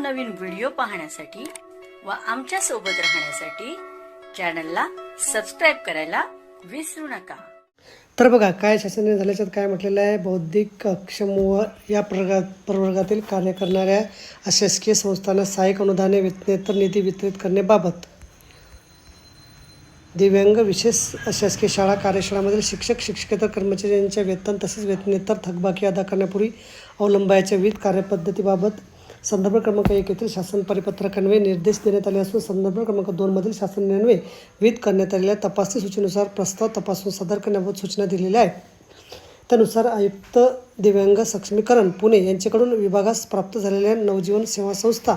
नवनवीन व्हिडिओ पाहण्यासाठी व आमच्या सोबत राहण्यासाठी चॅनलला सबस्क्राइब करायला विसरू नका। तर बघा काय शासनाने झाल्याच्यात काय म्हटलेलं आहे, बौद्धिक अक्षम व या प्रवर्गातील कार्य करणाऱ्या अशासकीय संस्थांना सहाय्यक अनुदाने वेतनेतर निधी वितरित करण्याबाबत दिव्यांग विशेष अशासकीय शाळा कार्यशाळांमधील शिक्षक शिक्षकेतर कर्मचाऱ्यांच्या वेतन तसेच वेतनेतर थकबाकी अदा करण्यापूर्वी अवलंबायच्या विविध कार्यपद्धतीबाबत संदर्भ क्रमांक 1 येथील शासन परिपत्रकान्वये निर्देश देण्यात आले असून संदर्भ क्रमांक 2 मधील शासन निर्णय विहित करण्यात आलेल्या तपासणी सूचनेनुसार प्रस्ताव तपासून सादर करण्याबाबत सूचना दिलेल्या आहेत। त्यानुसार आयुक्त दिव्यांग सक्षमीकरण पुणे यांच्याकडून विभागास प्राप्त झालेल्या नवजीवन सेवा संस्था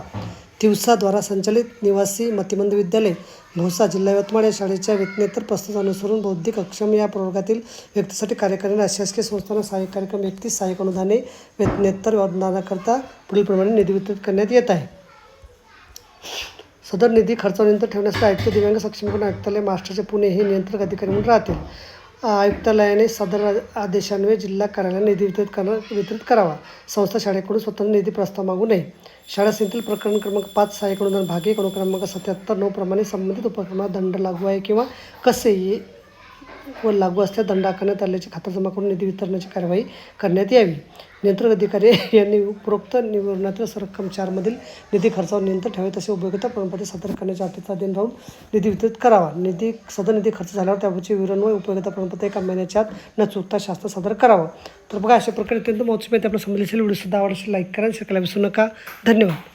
तिवसाद्वारा संचालित निवासी मतिमंद विद्यालय भौसा जिल्हा यवतमाळ या शाळेच्या वेतनेतर प्रस्ताव अनुसरून बौद्धिक अक्षम या प्रवर्गातील व्यक्तीसाठी कार्य करणाऱ्या अशासकीय संस्थांना सहाय्यक कार्यक्रम व्यक्ती सहाय्यक अनुदाने वेतनेतर अनुदानाकरता पुढीलप्रमाणे निधी वितरित करण्यात येत आहे। सदर निधी खर्चानियंत्रण ठेवण्यासाठी आयुक्त दिव्यांग सक्षमीकरण आयुक्तालय महाराष्ट्राचे पुणे हे नियंत्रक अधिकारी म्हणून राहतील। आयुक्तालयाने सदर आदेशान्वये जिल्हा कार्यालयाने निधी वितरित करावा। संस्था शाळेकडून स्वतंत्र निधी प्रस्ताव मागू नये। शाळा संस्थेतील प्रकरण क्रमांक 5 सहाय्यक अनुदान भाग 1 अनुक्रमांक 77/9 प्रमाणे संबंधित उपक्रमात दंड लागू आहे किंवा कसे व लागू असल्यास दंड आकारण्यात आल्याची खातरजमा करून निधी वितरणाची कार्यवाही करण्यात यावी। नियंत्रक अधिकारी यांनी उपरोक्त निवडण्यातील रक्कम 4 मधील निधी खर्चावर नियंत्रण ठेवावे तसे उपयोगिता प्रमाणपत्रे सादर करण्याच्या अटीचा अधीन राहून निधी वितरित करावा। सदर निधी खर्च झाल्यावर त्याबाबतचे विवरण व उपयोगिता प्रमाणपत्र 1 महिन्याच्या आत न चुकता शासन सादर करावं। तर बघा अशा प्रकारे अत्यंत महत्त्वाची माहिती आपल्याला समजली असेल। व्हिडिओ सुद्धा आवडला असेल लाईक करा, शेअर करायला विसरू नका। धन्यवाद।